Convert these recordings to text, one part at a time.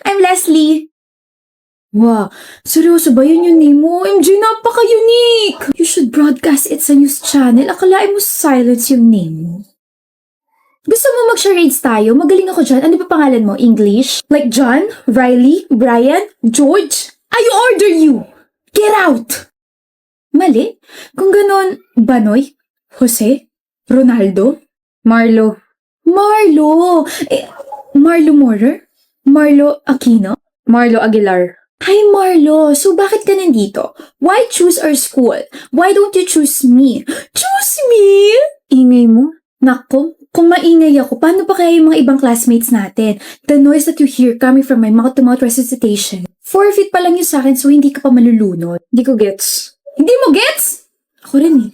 I'm Leslie. Wow, seryoso ba yun yung name mo? MJ, napaka-unique! You should broadcast it sa news channel. Akalain mo silence yung name mo. Gusto mo mag-charades tayo? Magaling ako dyan. Ano ba pangalan mo? English? Like John? Riley? Brian? George? I order you! Get out! Mali? Kung ganon, Banoy? Jose? Ronaldo? Marlo? Marlo! Marlo Morer? Marlo Aquino? Marlo Aguilar. Hi Marlo! So bakit ka nandito? Why choose our school? Why don't you choose me? Choose me? Ingay mo? Nako, kung maingay ako, paano pa kaya yung mga ibang classmates natin? The noise that you hear coming from my mouth-to-mouth resuscitation. 4 feet pa lang yun sa akin so hindi ka pa malulunod. Hindi ko gets. Hindi mo gets? Ako rin eh.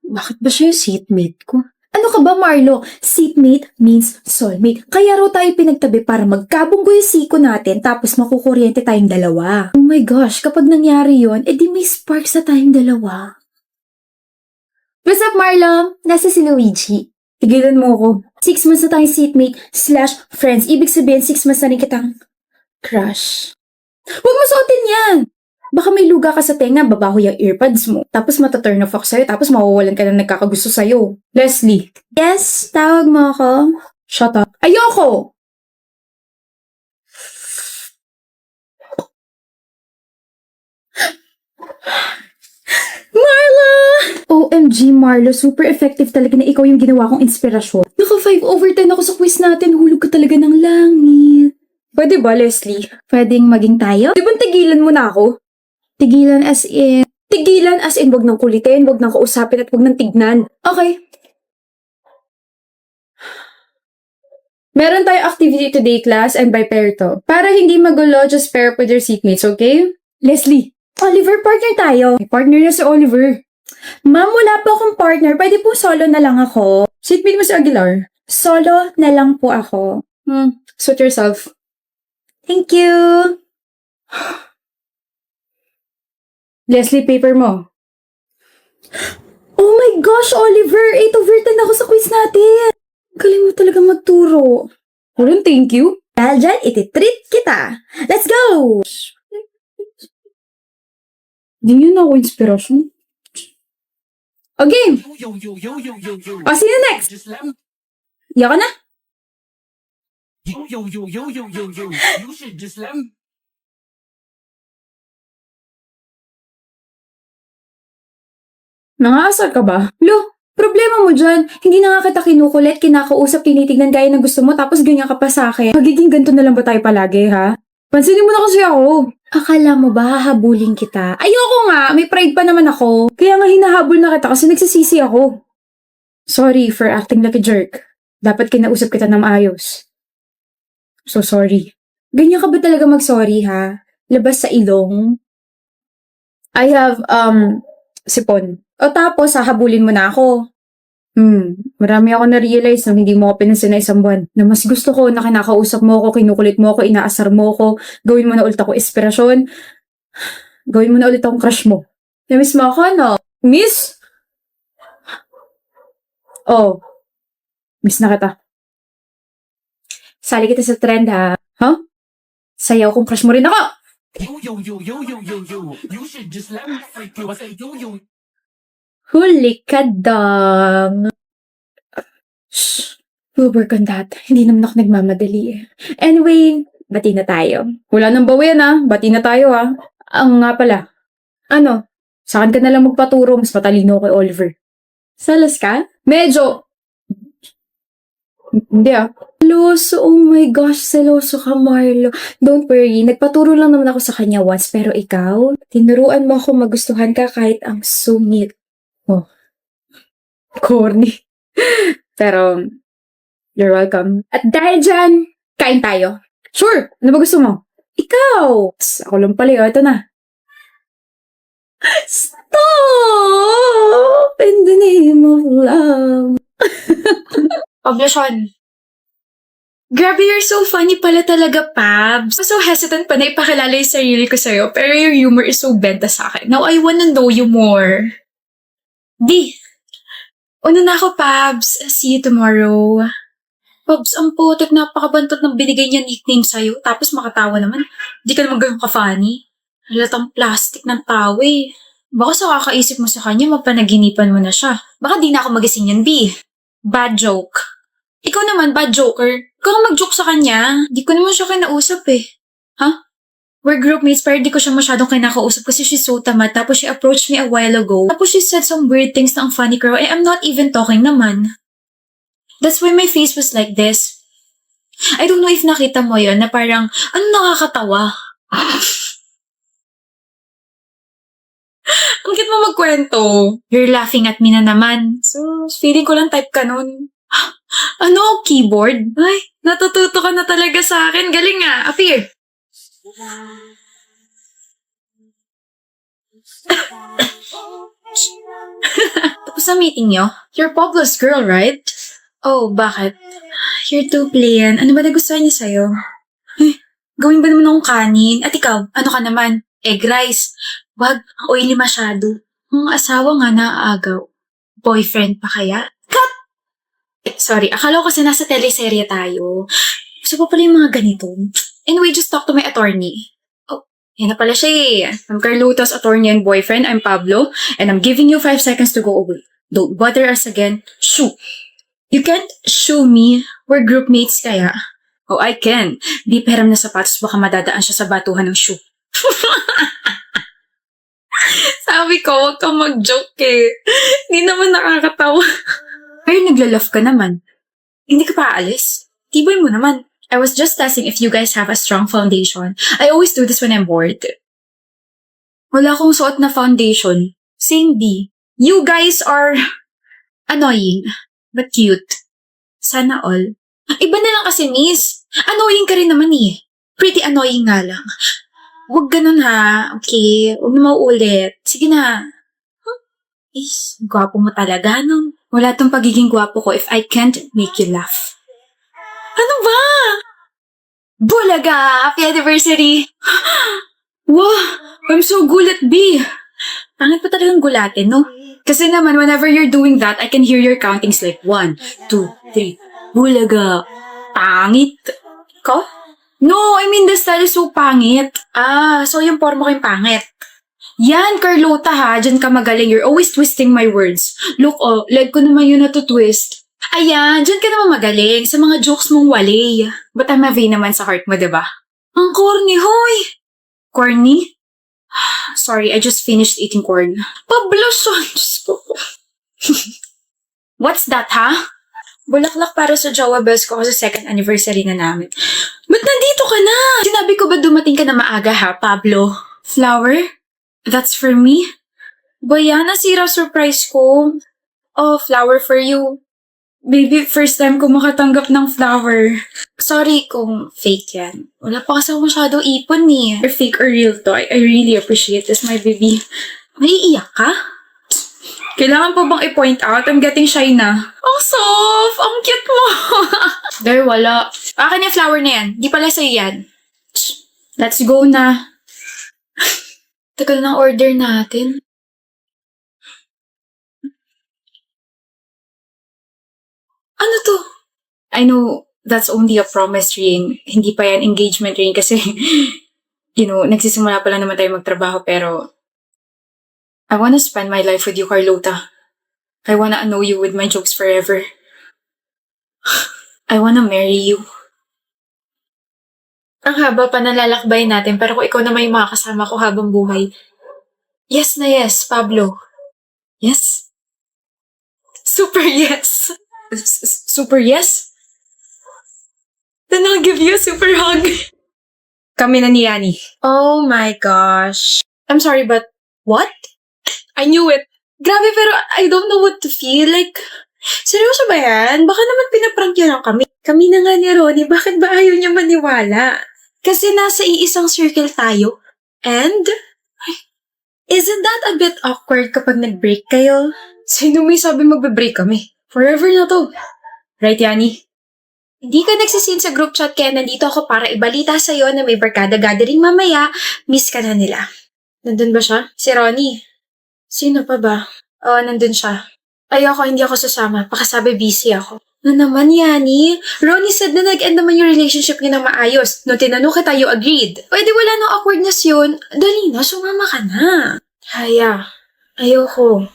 Bakit ba siya yung seatmate ko? Ano ka ba, Marlo? Seatmate means soulmate. Kaya raw tayo pinagtabi para magkabunggo yung siko natin tapos makukuryente tayong dalawa. Oh my gosh, kapag nangyari yon, edi may sparks na tayong dalawa. What's up, Marlo? Nasa si Luigi. Tigilan mo ako. 6 months na tayong seatmate/friends. Ibig sabihin, 6 months na rin kitang crush. Huwag mo suotin yan! Baka may luga ka sa tenga, babaho yung earpads mo. Tapos mataturn off ako sa'yo, tapos mawawalan ka na nagkakagusto sa'yo. Leslie. Yes, tawag mo ako. Shut up. Ayoko! Marla! OMG, Marlo, super effective talaga na ikaw yung ginawa kong inspirasyon. Naka 5/10 ako sa quiz natin, hulog ka talaga ng langit. Pwede ba, Leslie? Pwedeng maging tayo? Di ba tigilan mo na ako? Tigilan as in... Tigilan as in wag nang kulitin, wag nang kausapin at wag nang tignan. Okay. Meron tayo activity today, class, and by pair to. Para hindi magulo, just pair up with your seatmates, okay? Leslie, Oliver, partner tayo. May partner na si Oliver. Ma'am, wala po akong partner. Pwede po solo na lang ako. Seatmate mo si Aguilar. Solo na lang po ako. Suit yourself. Thank you. Leslie, paper mo. Oh my gosh, Oliver! 8/10 ako sa quiz natin. Galing mo talaga magturo. Walang thank you. Dahil dyan, iti-treat kita. Let's go! Di nyo na ako inspirasyon. Okay. O, sino next? Iya ka na? Nangaasar ka ba? Lo, problema mo dyan. Hindi na nga kita kinukulit, kinakausap, tinitignan gaya ng gusto mo, tapos ganyan ka pa sa akin. Magiging ganito na lang ba tayo palagi, ha? Pansinin mo na kasi ako. Akala mo ba hahabulin kita? Ayoko nga, may pride pa naman ako. Kaya nga hinahabol na kita kasi nagsisisi ako. Sorry for acting like a jerk. Dapat kinausap kita ng maayos. So sorry. Ganyan ka ba talaga mag-sorry, ha? Labas sa ilong. I have, sipon. O tapos, hahabulin mo na ako. Marami ako na-realize nung hindi mo ako pinansin na isang buwan. Na mas gusto ko na kinakausap mo ako, kinukulit mo ako, inaasar mo ako, gawin mo na ulit ako inspirasyon. Gawin mo na ulit akong crush mo. Na-miss mo ako, no? Miss? Oh. Miss na kita. Sali kita sa trend, ha? Huh? Sayaw kung crush mo rin ako! You should just let me freak you. I say yo. Huli ka dang. Shh. We'll work on that. Hindi naman ako nagmamadali eh. Anyway, bati na tayo. Wala nang bawian ah. Bati na tayo ah. Ang nga pala. Ano? Saan ka nalang magpaturo? Mas matalino kay Oliver. Salas ka? Medyo. Hindi ah. Seloso, oh my gosh, seloso ka, Marlo. Don't worry, nagpaturo lang naman ako sa kanya once, pero ikaw, tinuruan mo ako magustuhan ka kahit ang sungit. Oh, corny. Pero, you're welcome. At dahil dyan, kain tayo. Sure, ano ba gusto mo? Ikaw! Psst, ako lang pala, ito na. Stop! In the name of love. Oblasyon. Grabe, you're so funny pala talaga, Pabs. I'm so hesitant pa na ipakilala yung sarili ko sa'yo, pero your humor is so benta sa akin. Now, I wanna know you more. Di. Una na ako, Pabs. See you tomorrow. Pabs, ang putik, napakabantot ng binigay niya nickname sa'yo. Tapos makatawa naman. Di ka naman ganun ka-funny. Halatang plastic ng tao eh. Baka sa kakaisip mo sa kanya, mapanaginipan mo na siya. Baka di na ako magising yan, B. Bad joke. Ikaw naman, bad joker. Ikaw na mag-joke sa kanya. Di ko naman siya kinausap eh. Ha? We're groupmates pero di ko siya masyadong kinakausap kasi she's so tamad. Tapos she approached me a while ago. Tapos she said some weird things na ang funny girl. I'm not even talking naman. That's why my face was like this. I don't know if nakita mo yon na parang, ano nakakatawa? Ang cute mo magkwento. You're laughing at me na naman. So, feeling ko lang type ka nun. Ano? Keyboard? Ay, natututo ka na talaga sa akin. Galing nga. Appear. Tapos sa meeting nyo? You're Pablo's girl, right? Oh, bakit? You're too plain. Ano ba nagustuhan niya sa'yo? Ay, gawin ba naman akong kanin? At ikaw, ano ka naman? Egg rice. Wag, ang oily masyado. Ang asawa nga naaagaw. Boyfriend pa kaya? Cut! Sorry, akala ko kasi nasa teleserye tayo. Gusto pa pala yung mga ganito. Anyway, just talk to my attorney. Oh, yan na pala siya eh. I'm Carlota's attorney and boyfriend. I'm Pablo. And I'm giving you 5 seconds to go away. Don't bother us again. Shoo! You can't shoo me. We're groupmates kaya. Oh, I can. Di peram na sapatos, baka madadaan siya sa batuhan ng shoe. Sabi ko, huwag kang mag-joke eh. Hindi naman nakakatawa. Pero nagla-laugh ka naman. Hindi ka pa aalis? Tibay mo naman. I was just testing if you guys have a strong foundation. I always do this when I'm bored. Wala akong suot na foundation. Same D. You guys are annoying, but cute. Sana all. Iba na lang kasi, miss. Annoying ka rin naman eh. Pretty annoying nga lang. Huwag ganun ha. Okay? Huwag na mauulit. Sige na. Is, gwapo mo talaga, no? Wala tong pagiging gwapo ko if I can't make you laugh. Ano ba? Bulaga! Happy anniversary! Wow! I'm so gulat, B! Pangit pa talagang gulatin, no? Kasi naman, whenever you're doing that, I can hear your countings like 1, 2, 3. Bulaga! Pangit! Ko? No, I mean the style is so pangit. Ah, so yung forma ko yung pangit. Yan, Carlota ha. Diyan ka magaling. You're always twisting my words. Look, oh, leg ko naman yun na to twist. Ayan, diyan ka naman magaling sa mga jokes mong wali. But I'm a vain naman sa heart mo, diba? Ang corny, hoy! Corny? Sorry, I just finished eating corn. Pabloson! Diyos ko. What's that, ha? Bulaklak para sa jowa bells ko kasi second anniversary na namin. Ba't nandito ka na? Sinabi ko ba dumating ka na maaga ha, Pablo? Flower? That's for me? Baya, nasira surprise ko. Oh, flower for you. Baby, first time ko makatanggap ng flower. Sorry kung fake yan. Wala pa kasi ako masyado ipon eh. Or fake or real to. I really appreciate this, my baby. Maiiyak ka? Kailangan pa bang i-point out? I'm getting shy na. Ang soft! Ang cute mo! There, wala. Akin yung flower na yan. Di pala sa'yo yan. Let's go na. Tagal ng order natin. Ano to? I know that's only a promise ring. Hindi pa yan engagement ring kasi, nagsisimula pa lang naman tayo magtrabaho pero I wanna spend my life with you, Carlota. I wanna annoy you with my jokes forever. I wanna marry you. Ang haba pa nalalakbay natin pero kung ikaw naman yung makakasama ko habang buhay. Yes na yes, Pablo. Yes? Super yes. Super yes? Then I'll give you a super hug. Kami na ni Yani. Oh my gosh. I'm sorry, but what? I knew it. Grabe, pero I don't know what to feel. Like, seryoso ba yan? Baka naman pinaprank niya lang kami. Kami na nga ni Ronnie, bakit ba ayaw niya maniwala? Kasi nasa iisang circle tayo. And, isn't that a bit awkward kapag nag-break kayo? Sino may sabi magbe-break kami? Forever na to. Right, Yani? Hindi ka nagsisin sa group chat kaya nandito ako para ibalita sa'yo na may barkada gathering mamaya. Miss ka na nila. Nandun ba siya? Si Ronnie. Sino pa ba? Oo, nandun siya. Ayoko, hindi ako sasama. Pakasabi busy ako. Na naman, Yani? Ronnie said na nag-end naman yung relationship niyo na maayos. No, tinanong kita, you agreed. Pwede wala nang awkwardness yun. Dali na, sumama ka na. Haya, ayoko.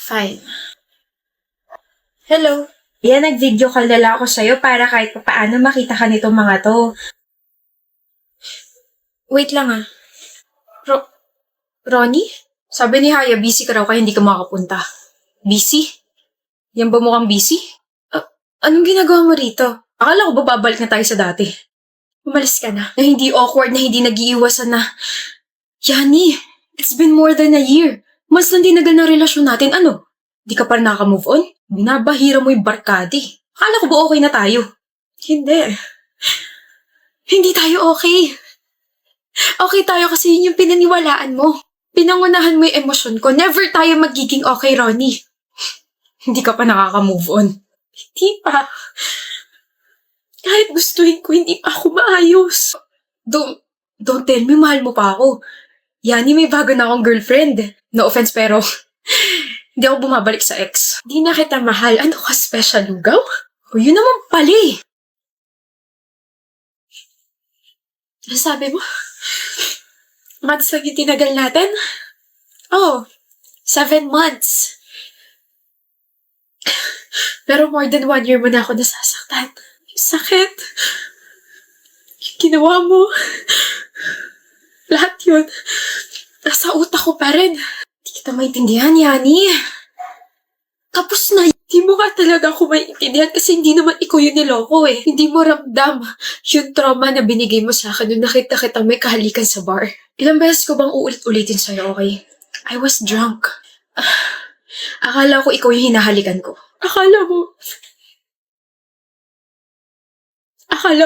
Fine. Hello. Yan, nag-video call na lang ako sa'yo para kahit paano makita ka nitong mga to. Wait lang ah. Ronnie? Sabi ni Haya, busy ka raw kaya hindi ka makapunta. Busy? Yan ba mukhang busy? Anong ginagawa mo rito? Akala ko ba babalik na tayo sa dati? Umalis ka na. Na hindi awkward, na hindi nag-iiwasan na. Yani, it's been more than a year. Mas lang dinagal na relasyon natin. Ano? Di ka pa rin naka-move on? Binabahira mo yung barkadi. Akala ko ba okay na tayo? Hindi. Hindi tayo okay. Okay tayo kasi yun yung pinaniwalaan mo. Pinangunahan mo yung emosyon ko. Never tayo magiging okay, Ronnie. Hindi ka pa nakaka-move on. Hindi pa. Kahit gustuhin ko, hindi pa ako maayos. Don't tell me, mahal mo pa ako. Yani, may bago na akong girlfriend. No offense, pero hindi ako bumabalik sa ex. Hindi na kita mahal. Ano ka, special lugaw? O, yun naman pala eh. Ano sabi mo? Months lang yung tinagal natin? Oh, 7 months. Pero more than 1 year mo na ako nasasaktan. Yung sakit. Yung ginawa mo. Lahat yun. Nasa utak ko pa rin. Hindi kita maintindihan, Yani. Tapos na, hindi mo nga talaga ako maintindihan kasi hindi naman ikaw yung niloko eh. Hindi mo ramdam yung trauma na binigay mo sa akin nung nakita kita may kahalikan sa bar. Ilang beses ko bang uulit-ulitin sa'yo, okay? I was drunk. Akala ko ikaw yung hinahalikan ko. Akala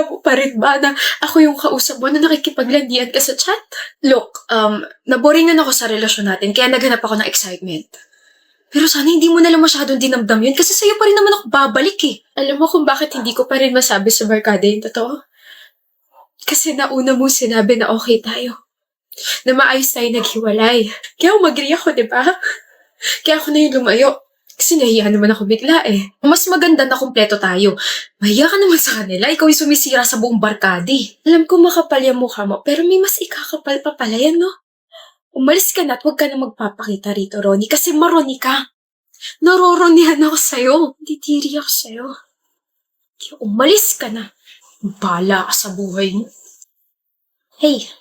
mo pa rin ba na ako yung kausap mo na nakikipaglandian ka sa chat? Look, naboringan ako sa relasyon natin kaya naghanap ako ng excitement. Pero sana hindi mo nalang masyadong dinamdam yun kasi sa'yo pa rin naman ako babalik eh. Alam mo kung bakit hindi ko pa rin masabi sa barkada yung totoo? Kasi nauna mo sinabi na okay tayo. Na maayos tayo naghiwalay. Kaya umagri ako, di ba? Kaya ako na yung lumayo. Kasi nahiya naman ako bigla eh. Mas maganda na kumpleto tayo. Mahiya ka naman sa kanila. Ikaw yung sumisira sa buong barkadi. Alam ko makapal yung mukha mo, pero may mas ikakapal pa pala yan, no? Umalis ka na at huwag ka na magpapakita rito, Ronnie, kasi maroni ka. Naroronihan ako sa'yo. Titiri ako sa'yo. Kaya umalis ka na. Bala ka sa buhay mo. Hey.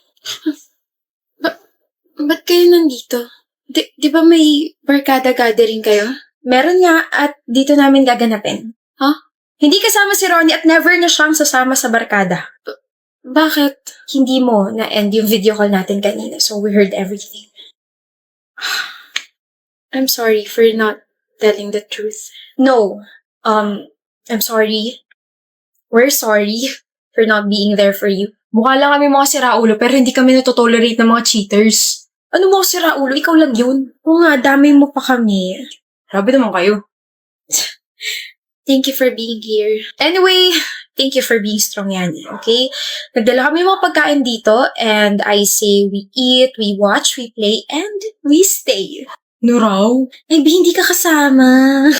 Ba't kayo nandito? Di ba may barkada gathering kayo? Meron nga at dito namin gaganapin. Huh? Hindi kasama si Ronnie at never na siyang sasama sa barkada. Bakit? Hindi mo na-end yung video call natin kanina so we heard everything. I'm sorry for not telling the truth. No. I'm sorry. We're sorry for not being there for you. Mukha lang kami mga siraulo pero hindi kami natotolerate ng mga cheaters. Ano mo siraulo? Ikaw lang yun. Oo nga, dami mo pa kami. Grabe naman kayo. Thank you for being here. Anyway, thank you for being strong, Yani, okay? Nagdala kami mga pagkain dito and I say we eat, we watch, we play, and we stay. No raw? Ay, hindi ka kasama.